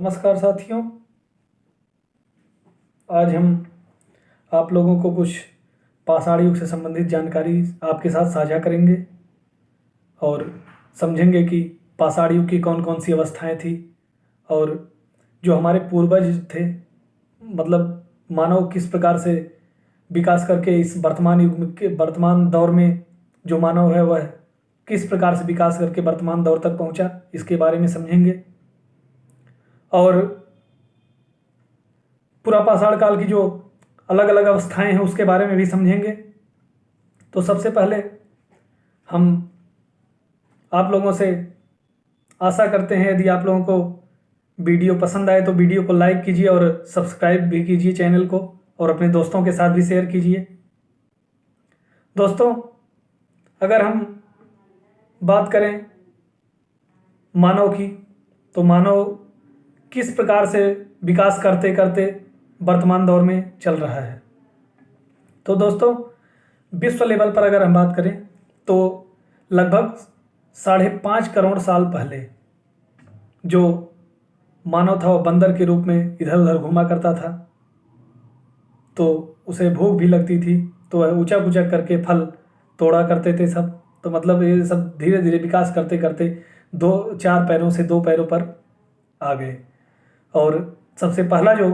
नमस्कार साथियों। आज हम आप लोगों को कुछ पाषाण युग से संबंधित जानकारी आपके साथ साझा करेंगे और समझेंगे कि पाषाण युग की कौन कौन सी अवस्थाएं थी और जो हमारे पूर्वज थे, मतलब मानव किस प्रकार से विकास करके इस वर्तमान युग के वर्तमान दौर में जो मानव है वह किस प्रकार से विकास करके वर्तमान दौर तक पहुंचा, इसके बारे में समझेंगे। और पूरा पाषाण काल की जो अलग अलग अवस्थाएं हैं उसके बारे में भी समझेंगे। तो सबसे पहले हम आप लोगों से आशा करते हैं, यदि आप लोगों को वीडियो पसंद आए तो वीडियो को लाइक कीजिए और सब्सक्राइब भी कीजिए चैनल को, और अपने दोस्तों के साथ भी शेयर कीजिए। दोस्तों, अगर हम बात करें मानव की, तो मानव किस प्रकार से विकास करते करते वर्तमान दौर में चल रहा है। तो दोस्तों, विश्व लेवल पर अगर हम बात करें तो लगभग 5.5 करोड़ साल पहले जो मानव था वह बंदर के रूप में इधर उधर घूमा करता था। तो उसे भूख भी लगती थी, तो वह ऊंचा ऊंचा करके फल तोड़ा करते थे सब। तो मतलब ये सब धीरे धीरे विकास करते करते 4 पैरों से 2 पैरों पर आ गए। और सबसे पहला जो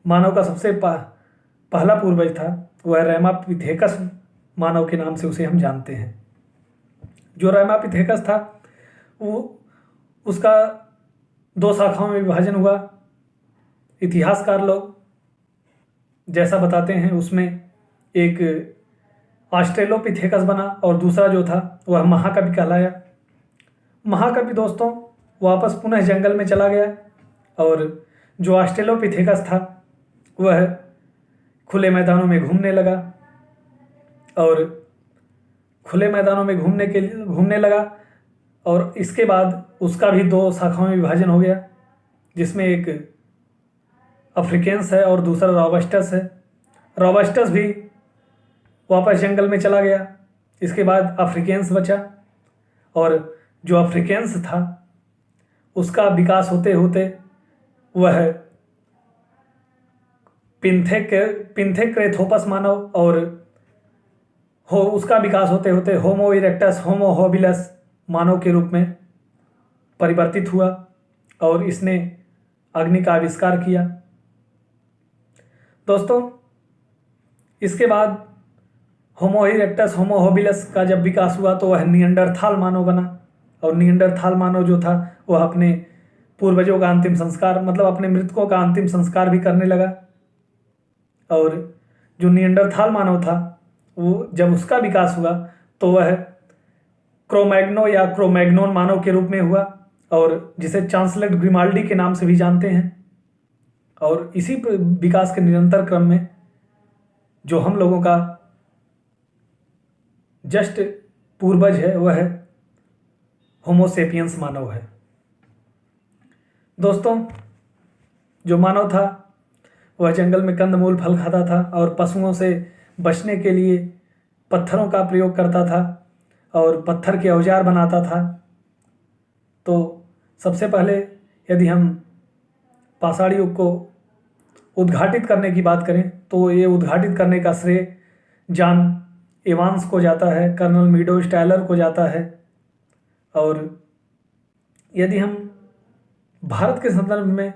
मानव का सबसे पहला पूर्वज था वह रैमापिथेकस मानव के नाम से उसे हम जानते हैं। जो रैमापिथेकस था वो उसका 2 शाखाओं में विभाजन हुआ। इतिहासकार लोग जैसा बताते हैं उसमें एक ऑस्ट्रेलोपिथेकस बना और दूसरा जो था वह महाकवि कहलाया। महाकवि दोस्तों वापस पुनः जंगल में चला गया और जो ऑस्ट्रेलोपिथेकस था वह खुले मैदानों में घूमने लगा और खुले मैदानों में घूमने लगा। और इसके बाद उसका भी 2 शाखाओं में विभाजन हो गया, जिसमें एक अफ्रीकेंस है और दूसरा रोबस्टस है। रोबस्टस भी वापस जंगल में चला गया। इसके बाद अफ्रीकेंस बचा और जो अफ्रीकेंस था उसका विकास होते होते वह पिंथेक्रेथोपस मानव और उसका विकास होते होते होमो इरेक्टस होमो होबिलस मानव के रूप में परिवर्तित हुआ और इसने अग्नि का आविष्कार किया। दोस्तों, इसके बाद होमो इरेक्टस होमो होबिलस का जब विकास हुआ तो वह निएंडरथाल मानव बना। और निएंडरथाल मानव जो था वह अपने पूर्वजों का अंतिम संस्कार, मतलब अपने मृतकों का अंतिम संस्कार भी करने लगा। और जो निएंडरथाल मानव था वो जब उसका विकास हुआ तो वह क्रोमैग्नो या क्रोमैग्नोन मानव के रूप में हुआ, और जिसे चांसलर ग्रिमाल्डी के नाम से भी जानते हैं। और इसी विकास के निरंतर क्रम में जो हम लोगों का जस्ट पूर्वज है वह होमोसेपियंस मानव है। दोस्तों, जो मानव था वह जंगल में कंदमूल फल खाता था और पशुओं से बचने के लिए पत्थरों का प्रयोग करता था और पत्थर के औजार बनाता था। तो सबसे पहले यदि हम पाषाण युग को उद्घाटित करने की बात करें तो ये उद्घाटित करने का श्रेय जॉन एवांस को जाता है, कर्नल मीडोज टायलर को जाता है। और यदि हम भारत के संदर्भ में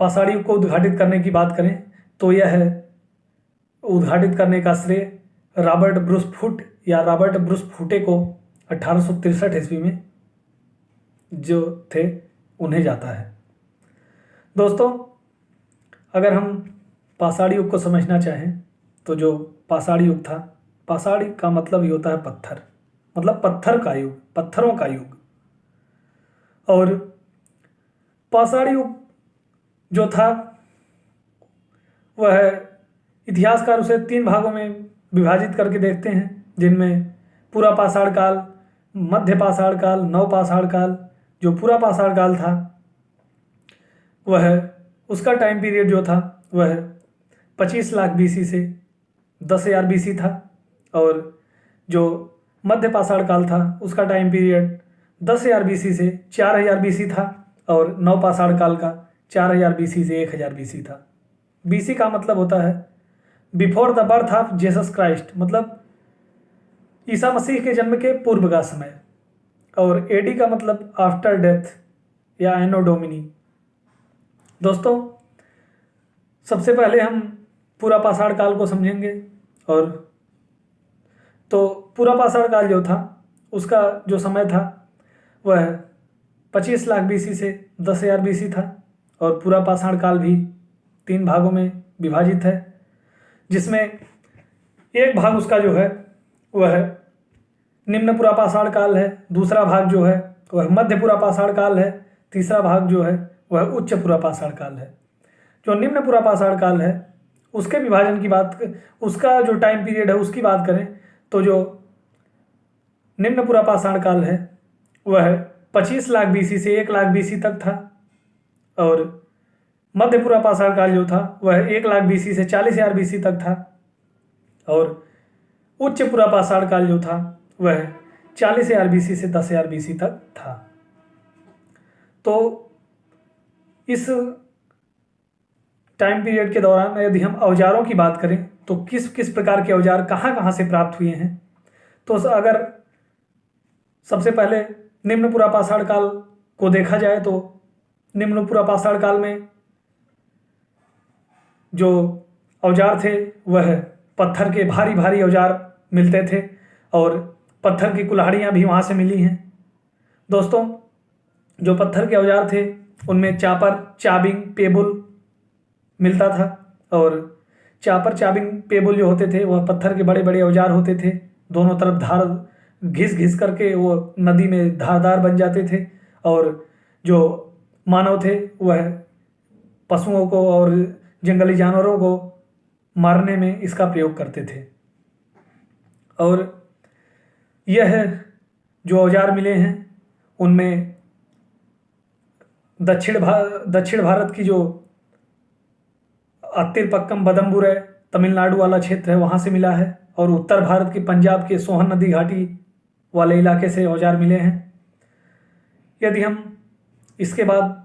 पाषाण युग को उद्घाटित करने की बात करें तो यह उद्घाटित करने का श्रेय रॉबर्ट ब्रूस फुट या रॉबर्ट ब्रूस फुटे को 1863 ईस्वी में जो थे उन्हें जाता है। दोस्तों, अगर हम पाषाण युग को समझना चाहें तो जो पाषाण युग था, पाषाण का मतलब ही होता है पत्थर, मतलब पत्थर का युग, पत्थरों का युग। और पाषाण युग जो था वह इतिहासकार उसे 3 भागों में विभाजित करके देखते हैं, जिनमें पूरा पाषाण काल, मध्य पाषाण काल, नव पाषाण काल। जो पूरा पाषाण काल था वह उसका टाइम पीरियड जो था वह 25 लाख BC से 10,000 BC था। और जो मध्य पाषाण काल था उसका टाइम पीरियड 10,000 BC से 4,000 BC था। और नवपाषाण काल का 4000 BC से 1000 BC था। BC का मतलब होता है before the birth of Jesus Christ, मतलब ईसा मसीह के जन्म के पूर्व का समय। और AD का मतलब आफ्टर डेथ या एनो डोमिनी। दोस्तों, सबसे पहले हम पूरा पाषाण काल को समझेंगे। और तो पूरा पाषाण काल जो था उसका जो समय था वह 25 लाख BC से 10,000 BC था। और पूरा पाषाण काल भी 3 भागों में विभाजित है, जिसमें एक भाग उसका जो है वह निम्न पूरा पाषाण काल है, दूसरा भाग जो है वह मध्य पूरा पाषाण काल है, तीसरा भाग जो है वह उच्च पूरा पाषाण काल है। जो निम्न पूरा पाषाण काल है उसके विभाजन की बात, उसका जो टाइम पीरियड है उसकी बात करें तो जो निम्न पूरा पाषाण काल है वह 25 लाख BC से 1 लाख BC तक था। और मध्य पूरा पाषाण काल जो था वह 1 लाख BC से 40,000 BC तक था। और उच्च पूरा पाषाण काल जो था वह 40,000 BC से 10,000 BC तक था। तो इस टाइम पीरियड के दौरान यदि हम औजारों की बात करें तो किस किस प्रकार के औजार कहाँ कहाँ से प्राप्त हुए हैं, तो अगर सबसे पहले निम्न पूरा पाषाण काल को देखा जाए तो निम्न पूरा पाषाण काल में जो औजार थे वह पत्थर के भारी भारी औजार मिलते थे और पत्थर की कुल्हाड़ियाँ भी वहाँ से मिली हैं। दोस्तों, जो पत्थर के औजार थे उनमें चापर, चाबिंग, पेबुल मिलता था। और चापर, चाबिंग, पेबुल जो होते थे वह पत्थर के बड़े बड़े औजार होते थे। दोनों तरफ धार घिस घिस करके वो नदी में धारदार बन जाते थे। और जो मानव थे वह पशुओं को और जंगली जानवरों को मारने में इसका प्रयोग करते थे। और यह जो औजार मिले हैं उनमें दक्षिण भारत की जो अत्तिरपक्कम बदम्बुरै तमिलनाडु वाला क्षेत्र है वहाँ से मिला है। और उत्तर भारत की पंजाब के सोहन नदी घाटी वाले इलाके से औजार मिले हैं। यदि हम इसके बाद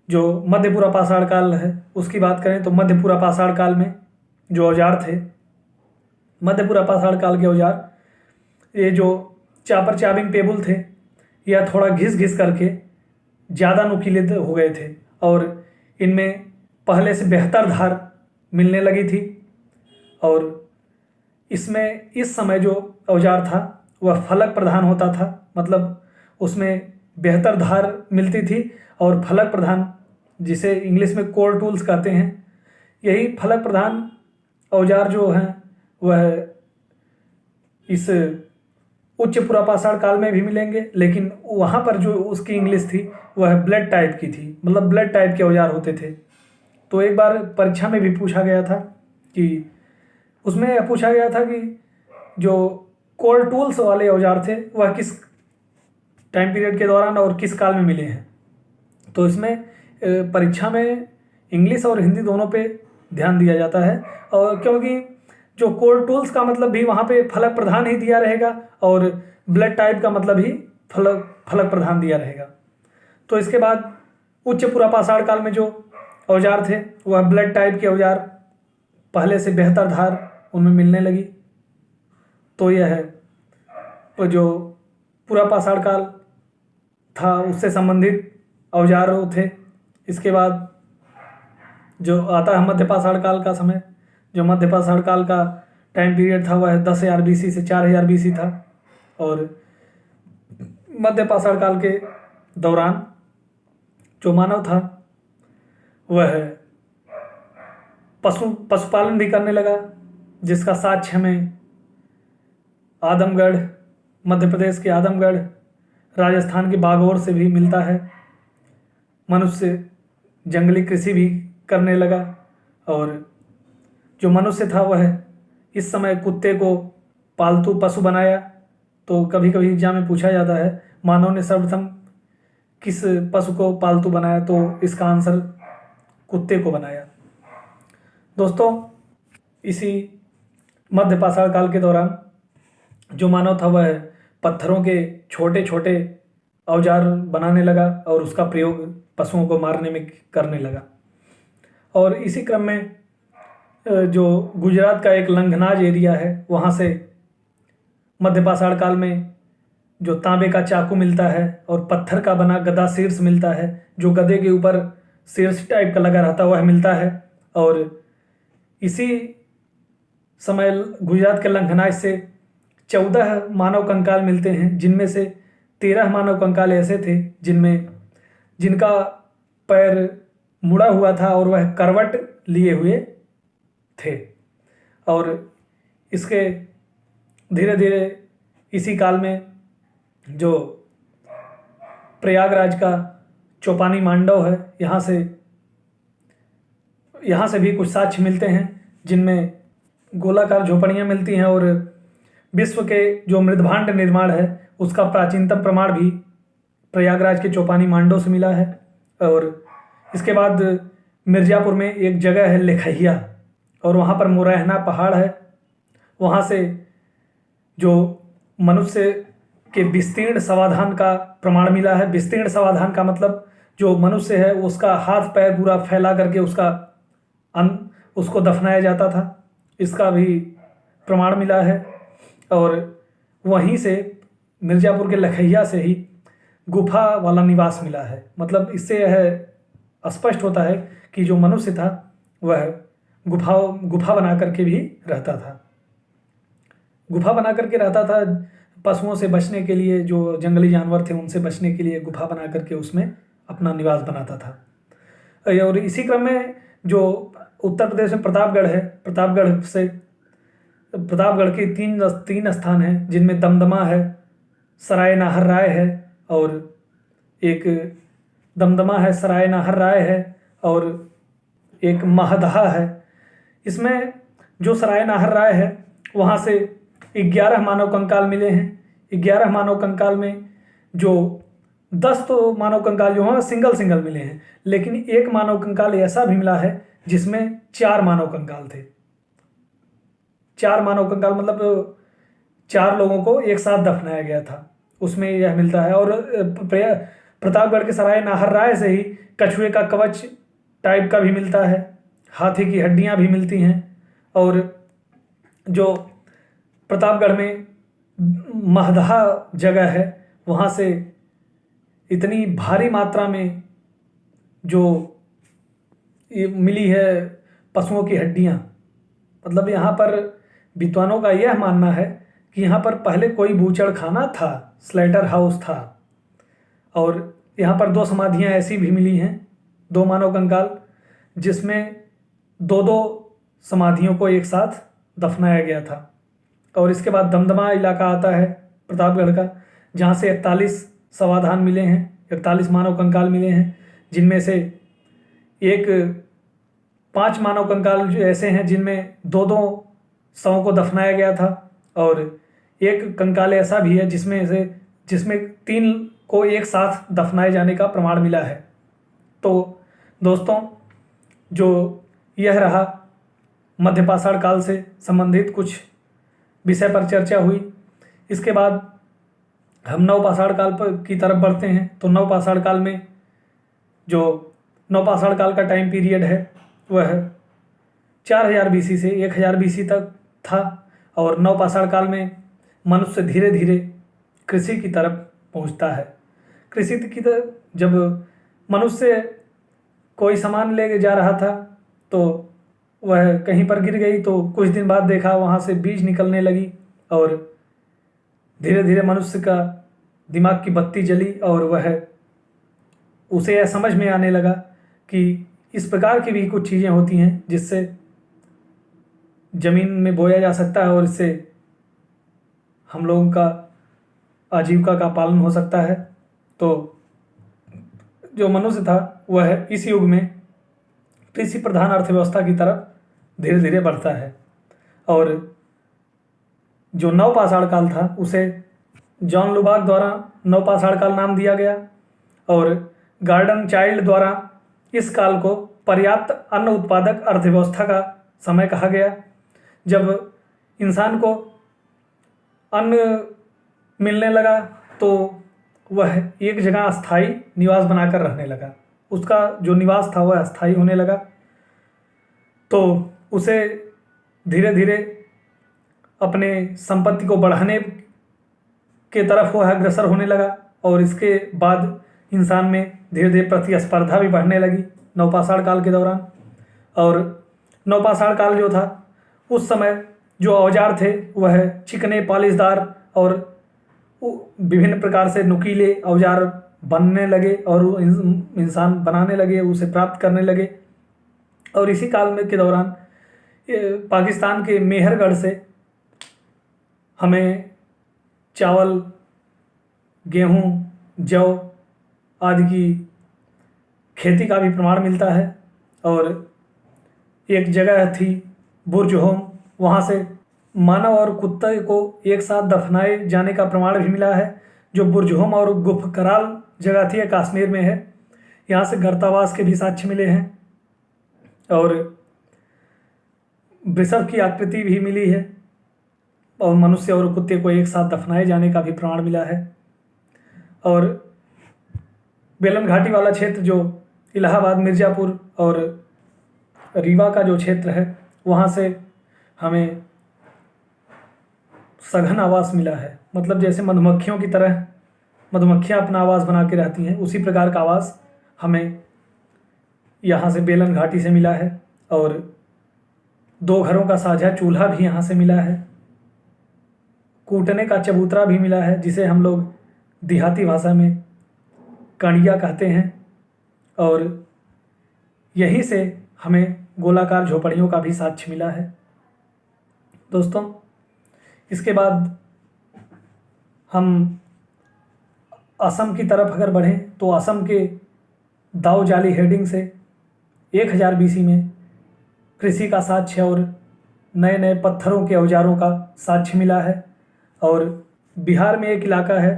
जो मध्यपूरा पाषाण काल है उसकी बात करें तो मध्यपूरा पाषाण काल में जो औजार थे, मध्यपूरा पाषाण काल के औजार, ये जो चापर, चाबिंग, पेबुल थे यह थोड़ा घिस घिस करके ज़्यादा नुकीले हो गए थे और इनमें पहले से बेहतर धार मिलने लगी थी। और इसमें इस समय जो औजार था वह फलक प्रधान होता था, मतलब उसमें बेहतर धार मिलती थी और फलक प्रधान, जिसे इंग्लिश में कोर टूल्स कहते हैं, यही फलक प्रधान औजार जो हैं वह इस उच्च पूरा पाषाण काल में भी मिलेंगे। लेकिन वहाँ पर जो उसकी इंग्लिश थी वह ब्लेड टाइप की थी, मतलब ब्लेड टाइप के औजार होते थे। तो एक बार परीक्षा में भी पूछा गया था कि उसमें यह पूछा गया था कि जो कोर टूल्स वाले औजार थे वह किस टाइम पीरियड के दौरान और किस काल में मिले हैं। तो इसमें परीक्षा में इंग्लिश और हिंदी दोनों पे ध्यान दिया जाता है। और क्योंकि जो कोर टूल्स का मतलब भी वहाँ पे फलक प्रधान ही दिया रहेगा और ब्लेड टाइप का मतलब ही फलक प्रधान दिया रहेगा। तो इसके बाद उच्च पूरा पाषाण काल में जो औजार थे वह ब्लेड टाइप के औजार, पहले से बेहतर धार उनमें मिलने लगी। तो यह है तो जो पूरा पाषाण काल था उससे संबंधित औजार थे। इसके बाद जो आता है मध्य पाषाण काल का समय, जो मध्य पाषाण काल का टाइम पीरियड था वह 10,000 BC से 4,000 BC था। और मध्य पाषाण काल के दौरान जो मानव था वह पशुपालन भी करने लगा, जिसका साक्ष्य हमें आदमगढ़, मध्य प्रदेश के आदमगढ़, राजस्थान के बागौर से भी मिलता है। मनुष्य जंगली कृषि भी करने लगा और जो मनुष्य था वह इस समय कुत्ते को पालतू पशु बनाया। तो कभी कभी एग्जाम में पूछा जाता है मानव ने सर्वप्रथम किस पशु को पालतू बनाया, तो इसका आंसर कुत्ते को बनाया। दोस्तों, इसी मध्य पाषाण काल के दौरान जो मानव था वह पत्थरों के छोटे छोटे औजार बनाने लगा और उसका प्रयोग पशुओं को मारने में करने लगा। और इसी क्रम में जो गुजरात का एक लंघनाज एरिया है, वहाँ से मध्य पाषाण काल में जो तांबे का चाकू मिलता है और पत्थर का बना गदा शीर्ष मिलता है, जो गधे के ऊपर शीर्ष टाइप का लगा रहता है वह मिलता है। और इसी समय गुजरात के लंघनाज से 14 मानव कंकाल मिलते हैं, जिनमें से 13 मानव कंकाल ऐसे थे जिनका पैर मुड़ा हुआ था और वह करवट लिए हुए थे। और इसके धीरे धीरे इसी काल में जो प्रयागराज का चौपानी मांडव है, यहाँ से भी कुछ साक्ष्य मिलते हैं, जिनमें गोलाकार झोपड़ियाँ मिलती हैं। और विश्व के जो मृदभांड निर्माण है उसका प्राचीनतम प्रमाण भी प्रयागराज के चौपानी मांडव से मिला है। और इसके बाद मिर्ज़ापुर में एक जगह है लेखहिया, और वहाँ पर मुरैना पहाड़ है। वहाँ से जो मनुष्य के विस्तीर्ण समाधान का प्रमाण मिला है। विस्तीर्ण समाधान का मतलब जो मनुष्य है उसका हाथ पैर पूरा फैला करके उसको दफनाया जाता था, इसका भी प्रमाण मिला है। और वहीं से मिर्ज़ापुर के लखैया से ही गुफा वाला निवास मिला है। मतलब इससे यह स्पष्ट होता है कि जो मनुष्य था वह गुफा बना करके भी रहता था। गुफा बना करके रहता था पशुओं से बचने के लिए, जो जंगली जानवर थे उनसे बचने के लिए गुफा बना करके उसमें अपना निवास बनाता था। और इसी क्रम में जो उत्तर प्रदेश में प्रतापगढ़ है, प्रतापगढ़ के तीन स्थान हैं, जिनमें दमदमा है, सराय नाहर राय है और एक दमदमा है, सराय नाहर राय है और एक महदहा है। इसमें जो सराय नाहर राय है वहाँ से 11 मानव कंकाल मिले हैं। 11 मानव कंकाल में जो 10 तो मानव कंकाल जो हैं सिंगल मिले हैं, लेकिन एक मानव कंकाल ऐसा भी मिला है जिसमें 4 मानव कंकाल थे। 4 मानव कंकाल मतलब 4 लोगों को एक साथ दफनाया गया था, उसमें यह मिलता है। और प्रतापगढ़ के सराय नाहर राय से ही कछुए का कवच टाइप का भी मिलता है, हाथी की हड्डियां भी मिलती हैं। और जो प्रतापगढ़ में महदहा जगह है वहाँ से इतनी भारी मात्रा में जो ये मिली है पशुओं की हड्डियाँ, मतलब यहाँ पर विद्वानों का यह मानना है कि यहाँ पर पहले कोई बूचड़खाना था, स्लेटर हाउस था। और यहाँ पर 2 समाधियाँ ऐसी भी मिली हैं, 2 मानव कंकाल, जिसमें 2 समाधियों को एक साथ दफनाया गया था। और इसके बाद दमदमा इलाका आता है प्रतापगढ़ का, जहाँ से 41 समाधान मिले हैं, 41 मानव कंकाल मिले हैं, जिनमें से 5 मानव कंकाल जो ऐसे हैं जिनमें 2 शवों को दफनाया गया था। और एक कंकाल ऐसा भी है जिसमें 3 को एक साथ दफनाए जाने का प्रमाण मिला है। तो दोस्तों, जो यह रहा मध्य पाषाण काल से संबंधित कुछ विषय पर चर्चा हुई। इसके बाद हम नव पाषाण काल की तरफ बढ़ते हैं। तो नव पाषाण काल में जो नव पाषाण काल का टाइम पीरियड है वह 4000 BC से 1000 BC तक था। और नव पाषाण काल में मनुष्य धीरे धीरे कृषि की तरफ पहुंचता है। कृषि की तरफ जब मनुष्य कोई सामान ले जा रहा था तो वह कहीं पर गिर गई, तो कुछ दिन बाद देखा वहाँ से बीज निकलने लगी और धीरे धीरे मनुष्य का दिमाग की बत्ती जली और उसे यह समझ में आने लगा कि इस प्रकार की भी कुछ चीज़ें होती हैं जिससे ज़मीन में बोया जा सकता है और इससे हम लोगों का आजीविका का पालन हो सकता है। तो जो मनुष्य था वह इस युग में कृषि प्रधान अर्थव्यवस्था की तरफ धीरे धीरे बढ़ता है। और जो नव पाषाण काल था उसे जॉन लुबाक द्वारा नव पाषाण काल नाम दिया गया और गार्डन चाइल्ड द्वारा इस काल को पर्याप्त अन्न उत्पादक अर्थव्यवस्था का समय कहा गया। जब इंसान को अन्न मिलने लगा तो वह एक जगह अस्थाई निवास बनाकर रहने लगा। उसका जो निवास था वह अस्थाई होने लगा, तो उसे धीरे धीरे अपने संपत्ति को बढ़ाने के तरफ वह अग्रसर होने लगा। और इसके बाद इंसान में धीरे धीरे प्रतिस्पर्धा भी बढ़ने लगी नवपाषाण काल के दौरान। और नवपाषाण काल जो था, उस समय जो औजार थे वह चिकने, पालिशदार और विभिन्न प्रकार से नुकीले औजार बनने लगे और इंसान बनाने लगे, उसे प्राप्त करने लगे। और इसी काल में के दौरान पाकिस्तान के मेहरगढ़ से हमें चावल, गेहूँ, जौ आदि की खेती का भी प्रमाण मिलता है। और एक जगह थी बुर्जहोम, वहाँ से मानव और कुत्ते को एक साथ दफनाए जाने का प्रमाण भी मिला है। जो बुर्जहोम और गुफकराल जगह थी, कश्मीर में है। यहाँ से गर्तावास के भी साक्ष्य मिले हैं और वृषभ की आकृति भी मिली है और मनुष्य और कुत्ते को एक साथ दफनाए जाने का भी प्रमाण मिला है। और बेलम घाटी वाला क्षेत्र जो इलाहाबाद, मिर्ज़ापुर और रीवा का जो क्षेत्र है, वहाँ से हमें सघन आवास मिला है। मतलब जैसे मधुमक्खियों की तरह मधुमक्खियाँ अपना आवास बना के रहती हैं, उसी प्रकार का आवास हमें यहाँ से बेलन घाटी से मिला है। और 2 घरों का साझा चूल्हा भी यहाँ से मिला है। कूटने का चबूतरा भी मिला है, जिसे हम लोग देहाती भाषा में कड़िया कहते हैं। और यहीं से हमें गोलाकार झोपड़ियों का भी साक्ष्य मिला है। दोस्तों, इसके बाद हम असम की तरफ अगर बढ़ें तो असम के दाऊ जाली हेडिंग से 1000 BC में कृषि का साक्ष्य और नए नए पत्थरों के औजारों का साक्ष्य मिला है। और बिहार में एक इलाका है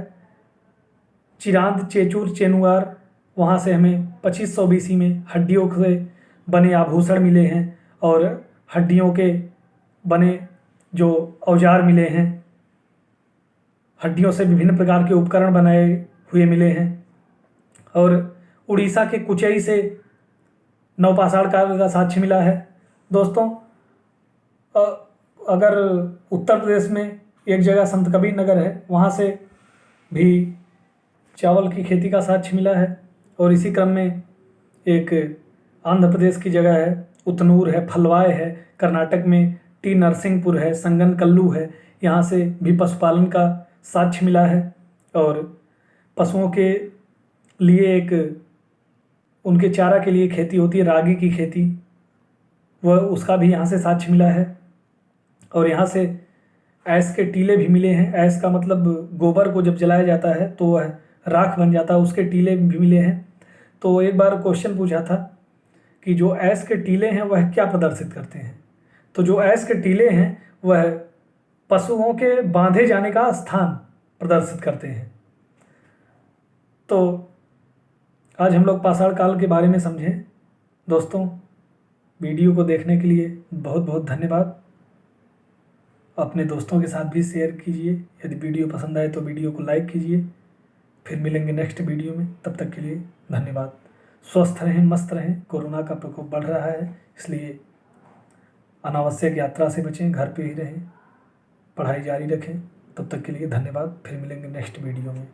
चिरांद, चेचूर, चेनुआर, वहाँ से हमें 2500 BC में हड्डियों से बने आभूषण मिले हैं और हड्डियों के बने जो औजार मिले हैं, हड्डियों से विभिन्न प्रकार के उपकरण बनाए हुए मिले हैं। और उड़ीसा के कुचई से नवपाषाण काल का साक्ष्य मिला है। दोस्तों, अगर उत्तर प्रदेश में एक जगह संत कबीर नगर है, वहाँ से भी चावल की खेती का साक्ष्य मिला है। और इसी क्रम में एक आंध्र प्रदेश की जगह है, उतनूर है, फलवाय है। कर्नाटक में टी नरसिंहपुर है, संगनकल्लू है, यहाँ से भी पशुपालन का साक्ष्य मिला है। और पशुओं के लिए एक उनके चारा के लिए खेती होती है, रागी की खेती, वह उसका भी यहाँ से साक्ष्य मिला है। और यहाँ से ऐस के टीले भी मिले हैं। ऐस का मतलब गोबर को जब जलाया जाता है तो वह राख बन जाता है, उसके टीले भी मिले हैं। तो एक बार क्वेश्चन पूछा था कि जो ऐस के टीले हैं वह क्या प्रदर्शित करते हैं। तो जो ऐस के टीले हैं वह पशुओं के बांधे जाने का स्थान प्रदर्शित करते हैं। तो आज हम लोग पाषाण काल के बारे में समझें। दोस्तों, वीडियो को देखने के लिए बहुत बहुत धन्यवाद। अपने दोस्तों के साथ भी शेयर कीजिए। यदि वीडियो पसंद आए तो वीडियो को लाइक कीजिए। फिर मिलेंगे नेक्स्ट वीडियो में, तब तक के लिए धन्यवाद। स्वस्थ रहें, मस्त रहें। कोरोना का प्रकोप बढ़ रहा है, इसलिए अनावश्यक यात्रा से बचें, घर पे ही रहें, पढ़ाई जारी रखें। तब तक के लिए धन्यवाद। फिर मिलेंगे नेक्स्ट वीडियो में।